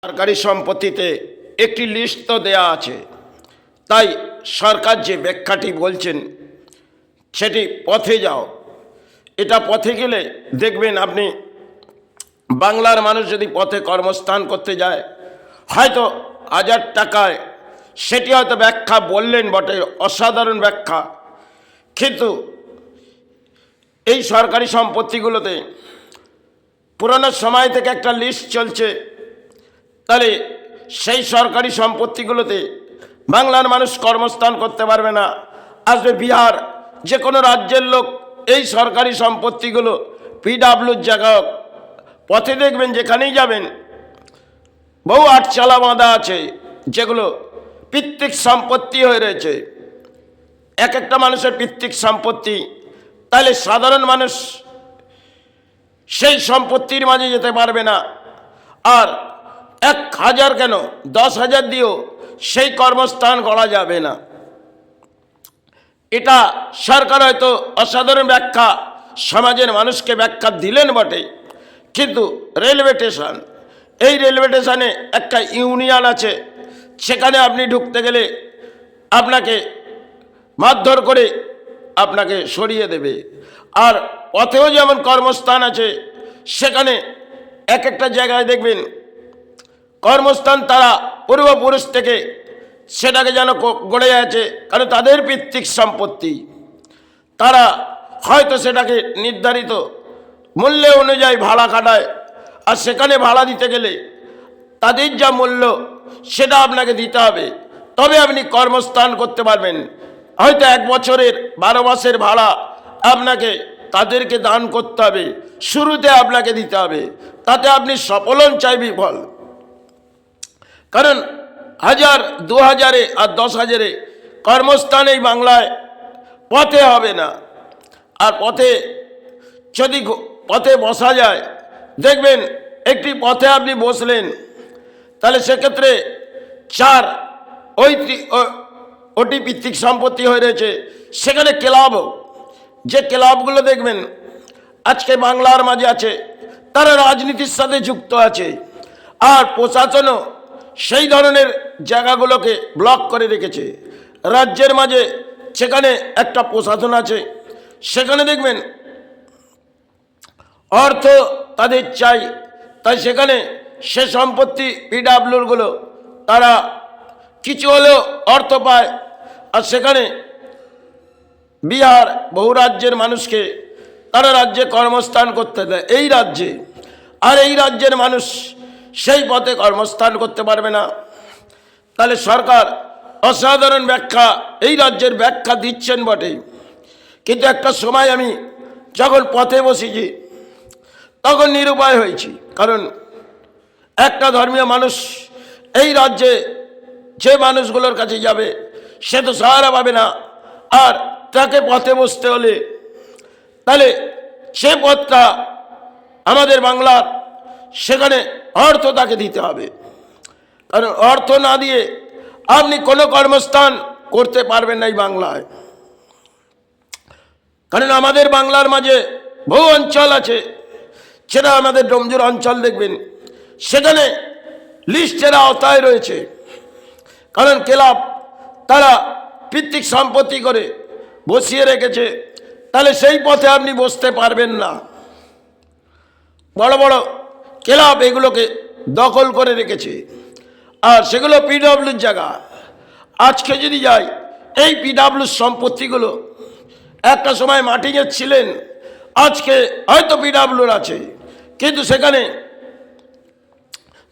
সরকারি সম্পত্তিতে একটি লিস্ট তো দেয়া আছে, তাই সরকার যে ব্যাখ্যাটি বলছেন সেটি পথে যাও। এটা পথে গেলে দেখবেন আপনি বাংলার মানুষ যদি পথে কর্মস্থান করতে যায় হয়তো 1000 টাকায়, সেটি হয়তো ব্যাখ্যা বললেন বটে, অসাধারণ ব্যাখ্যা, কিন্তু এই সরকারি সম্পত্তিগুলোতে পুরনো সময় থেকে একটা লিস্ট চলছে। তাহলে সেই সরকারি সম্পত্তিগুলোতে বাংলার মানুষ কর্মস্থান করতে পারবে না। আসবে বিহার, যে কোনো রাজ্যের লোক এই সরকারি সম্পত্তিগুলো পিডাব্লিউর জায়গা, পথে দেখবেন যেখানেই যাবেন বহু আটচালা বাঁধা আছে যেগুলো পিতৃক সম্পত্তি হয়ে রয়েছে, এক একটা মানুষের পিতৃক সম্পত্তি। তাহলে সাধারণ মানুষ সেই সম্পত্তির মাঝে যেতে পারবে না। আর 1000 কেন 10,000 দিয়েও সেই কর্মস্থান করা যাবে না। এটা সরকার হয়তো অসাধারণ ব্যাখ্যা সমাজের মানুষকে ব্যাখ্যা দিলেন বটে, কিন্তু রেলওয়ে স্টেশন, এই রেলওয়ে স্টেশনে একটা ইউনিয়ন আছে, সেখানে আপনি ঢুকতে গেলে আপনাকে মারধর করে আপনাকে সরিয়ে দেবে। আর পথেও যেমন কর্মস্থান আছে, সেখানে এক একটা জায়গায় দেখবেন কর্মস্থান তারা পূর্বপুরুষ থেকে সেটাকে যেন গড়ে আছে, কারণ তাদের পিতৃক সম্পত্তি, তারা হয়তো সেটাকে নির্ধারিত মূল্য অনুযায়ী ভাড়া কাটায়। আর সেখানে ভাড়া দিতে গেলে তাদের যা মূল্য সেটা আপনাকে দিতে হবে, তবে আপনি কর্মস্থান করতে পারবেন। হয়তো 1 বছরের 12 মাসের ভাড়া আপনাকে তাদেরকে দান করতে হবে, শুরুতে আপনাকে দিতে হবে, তাতে আপনি সফলন চাই বিফল। কারণ 1000, 2000 আর 10,000 কর্মস্থান এই বাংলায় পথে হবে না। আর পথে যদি পথে বসা যায়, দেখবেন একটি পথে আপনি বসলেন, তাহলে সেক্ষেত্রে 4 ওটি পিতৃক সম্পত্তি হয়ে রয়েছে। সেখানে ক্লাব, যে ক্লাবগুলো দেখবেন আজকে বাংলার মাঝে আছে, তারা রাজনীতির সাথে যুক্ত আছে। আর প্রশাসনও সেই ধরনের জায়গাগুলোকে ব্লক করে রেখেছে রাজ্যের মাঝে। সেখানে একটা প্রশাসন আছে, সেখানে দেখবেন অর্থ তাদের চাই, তাই সেখানে সে সম্পত্তি পিডাব্লিউরগুলো তারা কিছু হলেও অর্থ পায়। আর সেখানে বিহার বহু রাজ্যের মানুষকে তারা রাজ্যে কর্মস্থান করতে দেয় এই রাজ্যে, আর এই রাজ্যের মানুষ সেই পথে কর্মস্থান করতে পারবে না। তাহলে সরকার অসাধারণ ব্যাখ্যা এই রাজ্যের ব্যাখ্যা দিচ্ছেন বটে, কিন্তু একটা সময় আমি যখন পথে বসেছি তখন নিরুপায় হয়েছি। কারণ একটা ধর্মীয় মানুষ এই রাজ্যে যে মানুষগুলোর কাছে যাবে সে তো সাহারা পাবে না, আর তাকে পথে বসতে হলে তাহলে সে পথটা আমাদের বাংলার, সেখানে অর্থ তাকে দিতে হবে। কারণ অর্থ না দিয়ে আপনি কোনো কর্মস্থান করতে পারবেন না এই বাংলায়। কারণ আমাদের বাংলার মাঝে বহু অঞ্চল আছে, সেটা আমাদের ডোমজুর অঞ্চল দেখবেন, সেখানে লিস্টের আওতায় রয়েছে। কারণ ক্লাব তারা পিতৃক সম্পত্তি করে বসিয়ে রেখেছে, তাহলে সেই পথে আপনি বসতে পারবেন না। বড় বড় ক্লাব এগুলোকে দখল করে রেখেছে, আর সেগুলো পিডাব্লিউর জায়গা। আজকে যদি যাই, এই পিডাব্লিউর সম্পত্তিগুলো একটা সময় মাটিংয়ের ছিলেন, আজকে হয়তো পিডাব্লিউর আছে, কিন্তু সেখানে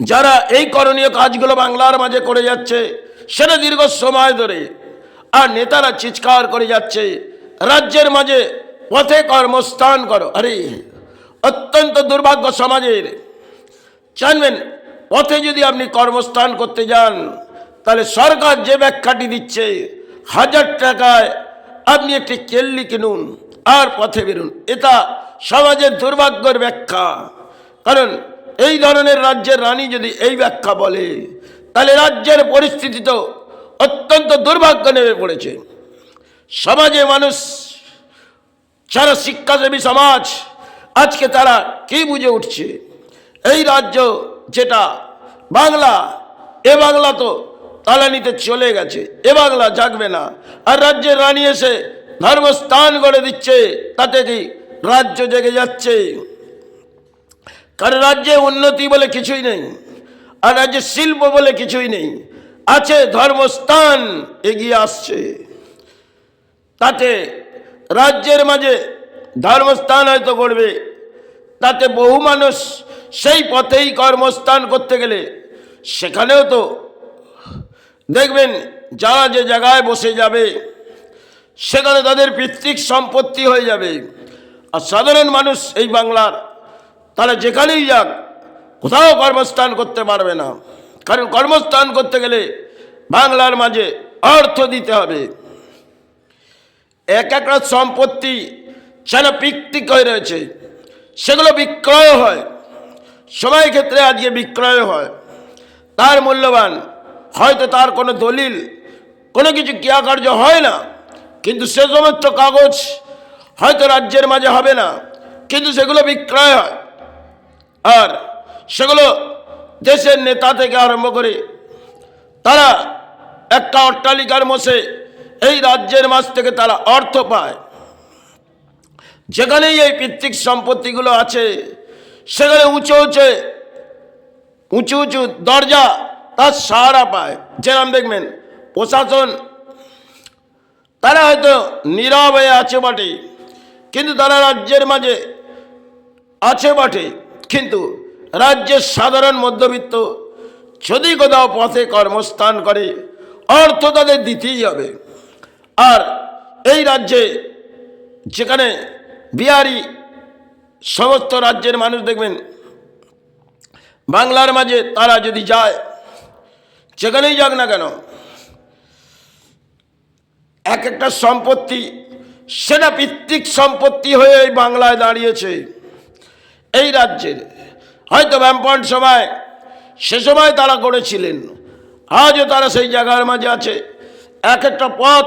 যারা এই করণীয় কাজগুলো বাংলার মাঝে করে যাচ্ছে সেটা দীর্ঘ সময় ধরে, আর নেতারা চিৎকার করে যাচ্ছে রাজ্যের মাঝে পথে কর্মস্থান করো। আরে অত্যন্ত দুর্ভাগ্য সমাজের। জানবেন পথে যদি আপনি কর্মস্থান করতে যান, তাহলে সরকার যে ব্যাখ্যাটি দিচ্ছে 1000 টাকায় আপনি একটি কেল্লি কিনুন আর পথে বেরুন, এটা সমাজের দুর্ভাগ্যের ব্যাখ্যা। কারণ এই ধরনের রাজ্যের রানী যদি এই ব্যাখ্যা বলে, তাহলে রাজ্যের পরিস্থিতি তো অত্যন্ত দুর্ভাগ্য নেমে পড়েছে। সমাজে মানুষ যারা শিক্ষাসেবী সমাজ, আজকে তারা কি বুঝে উঠছে? এই রাজ্য যেটা বাংলা, এ বাংলা তো তালানিতে চলে গেছে, এ বাংলা জাগবে না। আর রাজ্যের রানী এসে ধর্মস্থান গড়ে দিচ্ছে, তাতে কি রাজ্য জেগে যাচ্ছে? কারণ রাজ্যে উন্নতি বলে কিছুই নেই, আর রাজ্যে শিল্প বলে কিছুই নেই। আছে ধর্মস্থান এগিয়ে আসছে, তাতে রাজ্যের মাঝে ধর্মস্থান হয়তো গড়বে, তাতে বহু মানুষ সেই পথেই কর্মস্থান করতে গেলে সেখানেও তো দেখবেন যারা যে জায়গায় বসে যাবে সেখানে তাদের পৈতৃক সম্পত্তি হয়ে যাবে। আর সাধারণ মানুষ এই বাংলার তারা যেখানেই যাক কোথাও কর্মস্থান করতে পারবে না, কারণ কর্মস্থান করতে গেলে বাংলার মাঝে অর্থ দিতে হবে। এক একটা সম্পত্তি সেটা পৈতৃক হয়ে রয়েছে, সেগুলো বিক্রয় হয়, সময় ক্ষেত্রে আজকে বিক্রয় হয়, তার মূল্যবান, হয়তো তার কোনো দলিল কোনো কিছু ক্রিয়াকার্য হয় না, কিন্তু সে সমস্ত কাগজ হয়তো রাজ্যের মাঝে হবে না, কিন্তু সেগুলো বিক্রয় হয়। আর সেগুলো দেশের নেতা থেকে আরম্ভ করে তারা একটা অট্টালিকার বসে এই রাজ্যের মাঝ থেকে তারা অর্থ পায়। যেখানেই এই পৈতৃক সম্পত্তিগুলো আছে সেখানে উঁচু উঁচু দরজা তার সাহারা পায়। যেরকম দেখবেন প্রশাসন তারা হয়তো নীরব হয়ে আছে বটে, কিন্তু তারা রাজ্যের মাঝে আছে বটে, কিন্তু রাজ্যের সাধারণ মধ্যবিত্ত যদি কোথাও পথে কর্মস্থান করে অর্থ তাদের দিতেই হবে। আর এই রাজ্যে যেখানে বিহারি সমস্ত রাজ্যের মানুষ দেখবেন বাংলার মাঝে তারা যদি যায়, যেখানেই যাক না কেন, এক একটা সম্পত্তি সেটা পৈতৃক সম্পত্তি হয়ে এই বাংলায় দাঁড়িয়েছে। এই রাজ্যের হয়তো ব্যাম্পন সময় সে সময় তারা করেছিলেন, আজও তারা সেই জায়গার মাঝে আছে। এক একটা পথ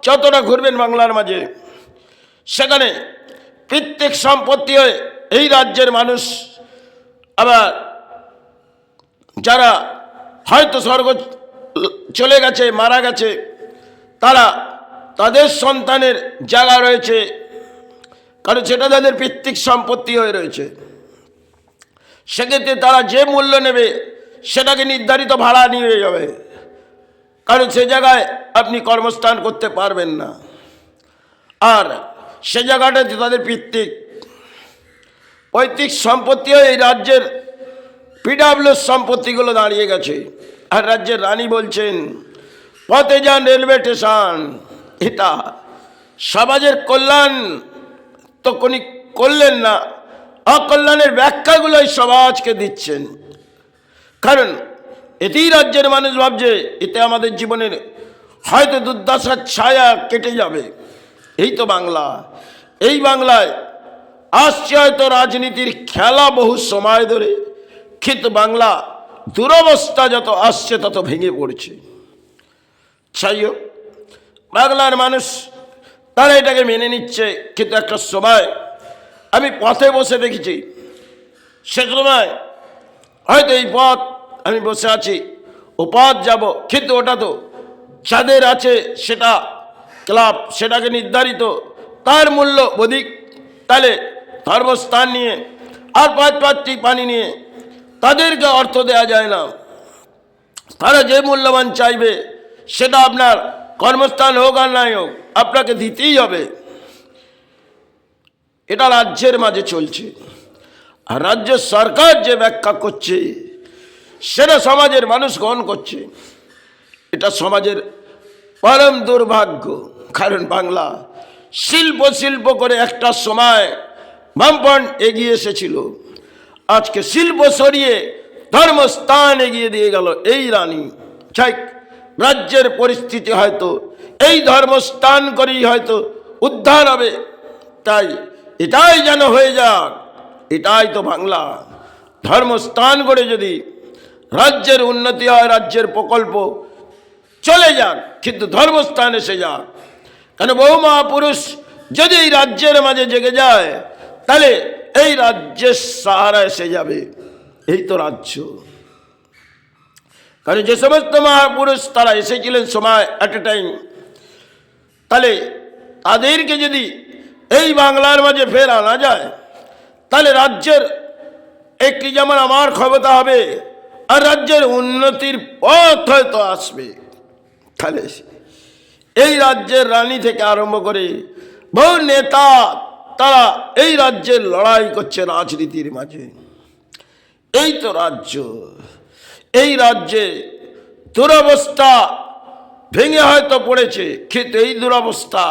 যতটা ঘুরবেন বাংলার মাঝে সেখানে পৈতৃক সম্পত্তি হয়ে এই রাজ্যের মানুষ, আবার যারা হয়তো স্বর্গ চলে গেছে, মারা গেছে, তারা তাদের সন্তানের জায়গা রয়েছে, কারণ সেটা তাদের পৈতৃক সম্পত্তি হয়ে রয়েছে। সেক্ষেত্রে তারা যে মূল্য নেবে সেটাকে নির্ধারিত ভাড়া নিয়ে যাবে, কারণ সে জায়গায় আপনি কর্মস্থান করতে পারবেন না। আর সে জায়গাটাতে তাদের পৈতৃক সম্পত্তি হয়ে এই রাজ্যের পিডাব্লিউ সম্পত্তিগুলো দাঁড়িয়ে গেছে। আর রাজ্যের রানী বলছেন পথে যান রেলওয়ে স্টেশন, এটা সমাজের কল্যাণ তো কোনি করলেন না, অকল্যাণের ব্যাখ্যাগুলোই সমাজকে দিচ্ছেন। কারণ এতেই রাজ্যের মানুষ ভাবছে এতে আমাদের জীবনের হয়তো দুর্দশার ছায়া কেটে যাবে। এই তো বাংলা, এই বাংলায় আসছে হয়তো রাজনীতির খেলা বহু সময় ধরে, কিন্তু বাংলা দুরবস্থা যত আসছে তত ভেঙে পড়ছে। যাই হোক, বাংলার মানুষ তারা এটাকে মেনে নিচ্ছে, কিন্তু একটা সময় আমি পথে বসে দেখেছি, সে সময় হয়তো এই পথ আমি বসে আছি, ও পথ যাব, কিন্তু ওটা তো যাদের আছে সেটা ক্লাব, সেটাকে নির্ধারিত তার মূল্য অধিক, তাহলে ধর্মস্থান নিয়ে আর পাঁচটি পানি নিয়ে তাদেরকে অর্থ দেওয়া যায় না। তারা যে মূল্যবান চাইবে সেটা আপনার কর্মস্থান হোক আর নাই হোক আপনাকে দিতেই হবে। এটা রাজ্যের মাঝে চলছে, আর রাজ্য সরকার যে ব্যাখ্যা করছে সেটা সমাজের মানুষ গ্রহণ করছে। এটা সমাজের পরম দুর্ভাগ্য, কারণ বাংলা শিল্প করে একটা সময় বামপন এগিয়ে এসেছিল, আজকে শিল্প সরিয়ে ধর্মস্থান এগিয়ে দিয়ে গেল এই রানী। যাই রাজ্যের পরিস্থিতি হয়তো এই ধর্মস্থান করেই হয়তো উদ্ধার হবে, তাই এটাই যেন হয়ে যাক, এটাই তো বাংলা। ধর্মস্থান করে যদি রাজ্যের উন্নতি হয়, রাজ্যের প্রকল্প চলে যাক, কিন্তু ধর্মস্থান এসে যাক। কেন বহু মহাপুরুষ যদি এই রাজ্যের মাঝে জেগে যায়, তাহলে এই রাজ্যের সাহারা এসে যাবে। এই তো রাজ্য। কারণ যে সমস্ত মহাপুরুষ তারা এসেছিলেন সময় অ্যাট এ টাইম, তাহলে তাদেরকে যদি এই বাংলার মাঝে ফের আনা যায়, তাহলে রাজ্যের একটি যেমন আমার ক্ষমতা হবে, আর রাজ্যের উন্নতির পথ হয়তো আসবে। তাহলে এই রাজ্যের রানী থেকে আরম্ভ করে বহু নেতা তারা এই রাজ্যের লড়াই করছে রাজনীতির মাঝে। এই তো রাজ্য। এই রাজ্যে দুরবস্থা ভেঙে হয়তো পড়েছে, কিন্তু এই দুরবস্থা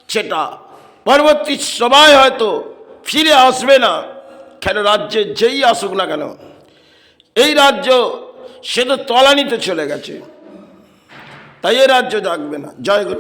সেটা পরবর্তী সময় হয়তো ফিরে আসবে না। কেন রাজ্যে যেই আসুক না কেন, এই রাজ্য সে তো তলানিতে চলে গেছে, তাই এ রাজ্য জাগবে না। জয় গুরু।